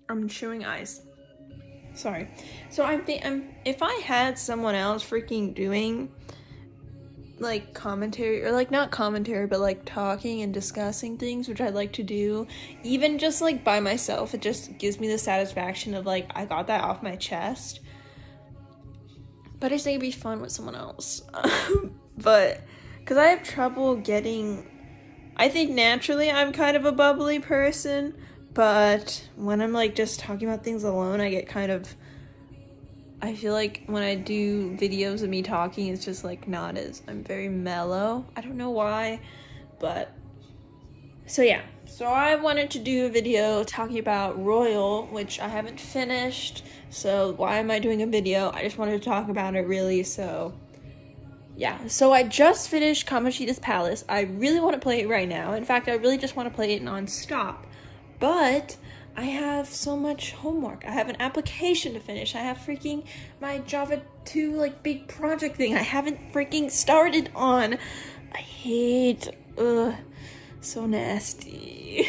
I'm chewing ice. Sorry. So if I had someone else freaking doing like commentary, or like not commentary, but like talking and discussing things, which I'd like to do, even just like by myself, it just gives me the satisfaction of like I got that off my chest. But I just think it'd be fun with someone else. But because I have trouble getting, I think naturally I'm kind of a bubbly person, but when I'm like just talking about things alone, I get kind of, I feel like when I do videos of me talking, it's just like not as, I'm very mellow. I don't know why, but so yeah. So I wanted to do a video talking about Royal, which I haven't finished. So why am I doing a video? I just wanted to talk about it really, so yeah. So I just finished Kamoshida's Palace. I really want to play it right now. In fact, I really just want to play it non-stop. But I have so much homework. I have an application to finish. I have freaking my Java 2 like big project thing I haven't freaking started on. I hate, so nasty.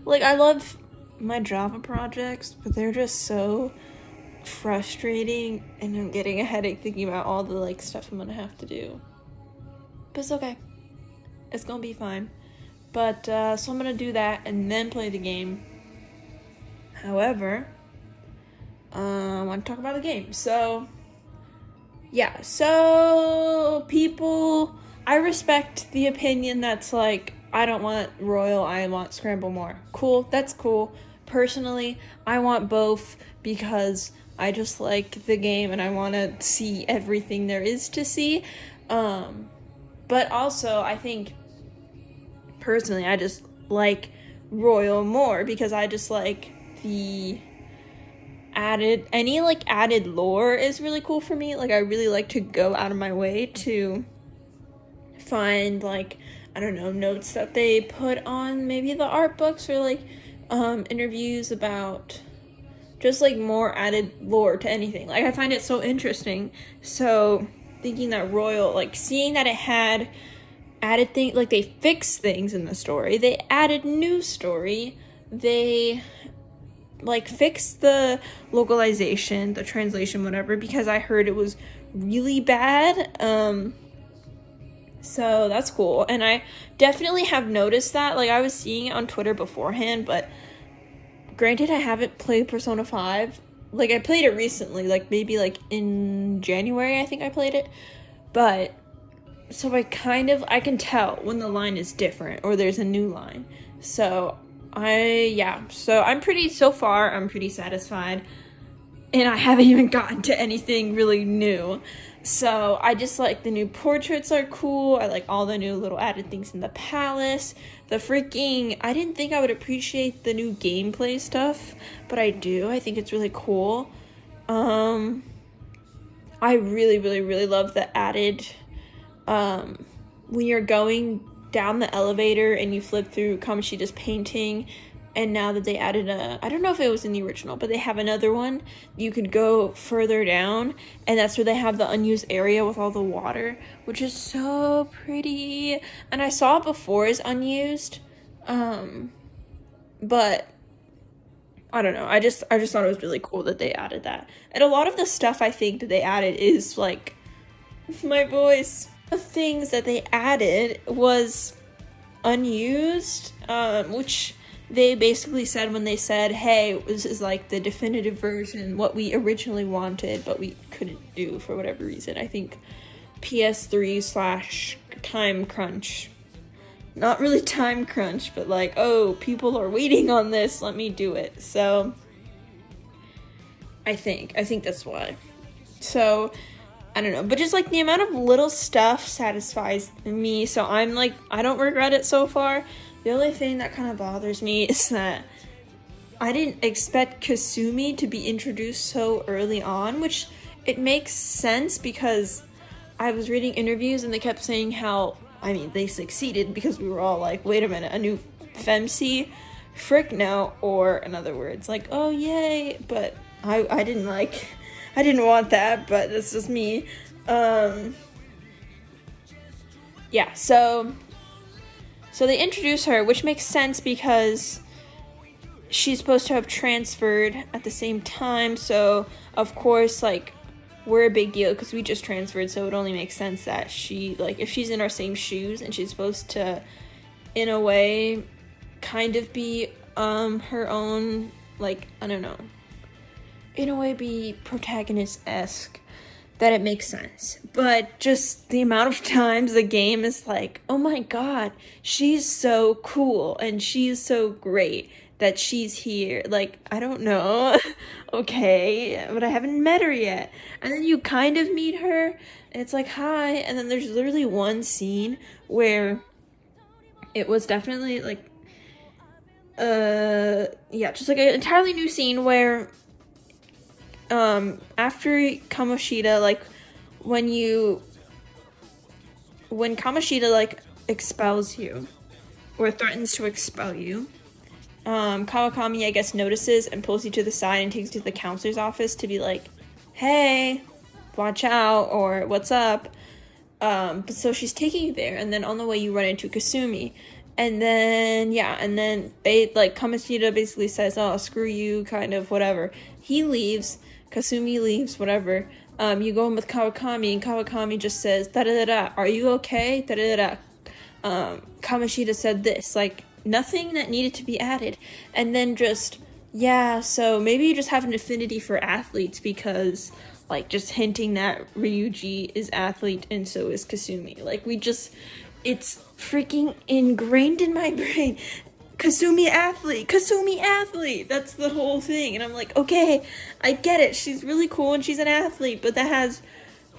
Like, I love my Java projects, but they're just so frustrating, and I'm getting a headache thinking about all the like stuff I'm gonna have to do. But it's okay. It's gonna be fine. But so I'm gonna do that and then play the game. However, I want to talk about the game. So yeah, so people, I respect the opinion that's like, I don't want Royal, I want Scramble more. Cool, that's cool. Personally, I want both because I just like the game and I want to see everything there is to see. But also, I think, personally, I just like Royal more because I just like the added lore is really cool for me. Like, I really like to go out of my way to find, like, I don't know, notes that they put on maybe the art books, or like interviews about just like more added lore to anything. Like, I find it so interesting. So thinking that Royal, like seeing that it had added things, like they fixed things in the story, they added new story, they like fixed the localization, the translation, whatever, because I heard it was really bad. So that's cool. And I definitely have noticed that. Like, I was seeing it on Twitter beforehand, but granted, I haven't played Persona 5. Like, I played it recently, like maybe like in January, I think I played it. But so I can tell when the line is different or there's a new line. So I'm pretty satisfied, and I haven't even gotten to anything really new. So I just like the new portraits are cool. I like all the new little added things in the palace. I didn't think I would appreciate the new gameplay stuff, but I do. I think it's really cool. I really, really, really love the added, when you're going down the elevator and you flip through Kamoshida's painting, and now that they added I don't know if it was in the original, but they have another one. You could go further down, and that's where they have the unused area with all the water, which is so pretty. And I saw it before as unused, but I don't know. I just thought it was really cool that they added that. And a lot of the stuff I think that they added is like my voice. The things that they added was unused, which they basically said when they said, hey, this is like the definitive version, what we originally wanted, but we couldn't do for whatever reason. I think PS3 / time crunch. Not really time crunch, but like, oh, people are waiting on this, let me do it. So I think that's why. So I don't know, but just like the amount of little stuff satisfies me. So I'm like, I don't regret it so far. The only thing that kind of bothers me is that I didn't expect Kasumi to be introduced so early on, which it makes sense because I was reading interviews and they kept saying how, I mean, they succeeded because we were all like, wait a minute, a new femc? Frick no. Or in other words, like, oh yay, but I didn't want that, but that's just me. Yeah, so they introduce her, which makes sense because she's supposed to have transferred at the same time, so of course, like, we're a big deal because we just transferred, so it only makes sense that she, like, if she's in our same shoes and she's supposed to, in a way, kind of be her own, like, I don't know, in a way be protagonist-esque, that it makes sense. But just the amount of times the game is like, oh my god, she's so cool and she's so great that she's here. Like, I don't know. Okay, but I haven't met her yet. And then you kind of meet her, and it's like, hi. And then there's literally one scene where it was definitely like, yeah, just like an entirely new scene where, after Kamoshida, like, when Kamoshida, like, expels you, or threatens to expel you, Kawakami, I guess, notices and pulls you to the side and takes you to the counselor's office to be like, hey, watch out, or what's up. But so she's taking you there, and then on the way you run into Kasumi. And then, yeah, and then they, like, Kamoshida basically says, oh, screw you, kind of, whatever. He leaves, Kasumi leaves, whatever. You go in with Kawakami, and Kawakami just says, da-da-da-da, are you okay? Da-da-da-da. Kamoshida said this, like, nothing that needed to be added. And then just, yeah, so maybe you just have an affinity for athletes because, like, just hinting that Ryuji is athlete and so is Kasumi. Like, it's freaking ingrained in my brain. Kasumi athlete, that's the whole thing. And I'm like, okay, I get it, she's really cool and she's an athlete, but that has,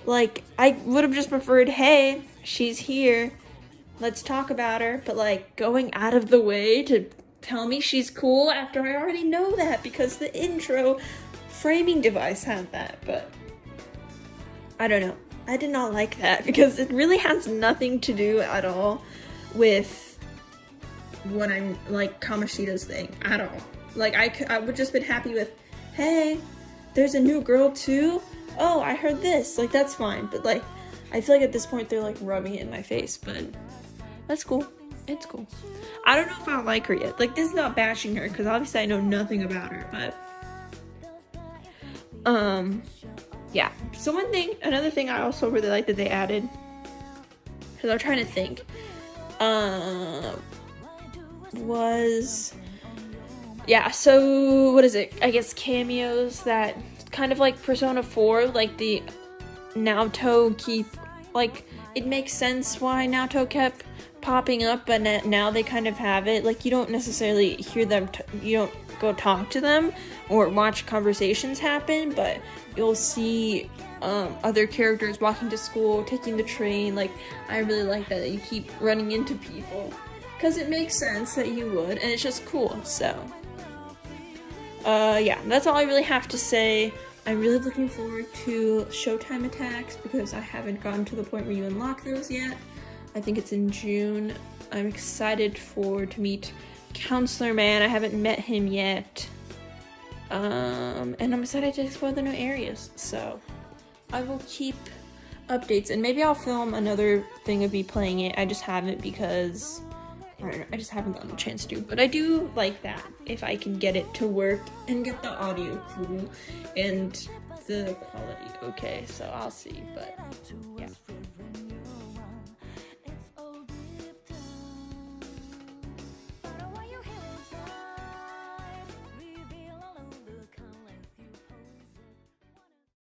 like, I would have just preferred, hey, she's here, let's talk about her. But, like, going out of the way to tell me she's cool after I already know that because the intro framing device had that. But I don't know, I did not like that because it really has nothing to do at all with what I'm, like, Kamoshida's thing at all. Like, I would just been happy with, hey, there's a new girl too? Oh, I heard this. Like, that's fine. But, like, I feel like at this point they're, like, rubbing it in my face. But that's cool. It's cool. I don't know if I'll like her yet. Like, this is not bashing her because obviously I know nothing about her. But, yeah. So another thing I also really like that they added, because I'm trying to think, was, yeah, so what is it? I guess cameos that kind of like Persona 4, like the Naoto like, it makes sense why Naoto kept popping up, but now they kind of have it. Like, you don't necessarily hear them, you don't go talk to them or watch conversations happen, but you'll see other characters walking to school, taking the train. Like, I really like that you keep running into people, because it makes sense that you would, and it's just cool. So, yeah, that's all I really have to say. I'm really looking forward to Showtime Attacks, because I haven't gotten to the point where you unlock those yet. I think it's in June. I'm excited to meet Counselor Man. I haven't met him yet. And I'm excited to explore the new areas. So, I will keep updates, and maybe I'll film another thing of me playing it. I just haven't because I don't know, I just haven't gotten a chance to. But I do like that, if I can get it to work and get the audio cool and the quality okay. So I'll see, but yeah.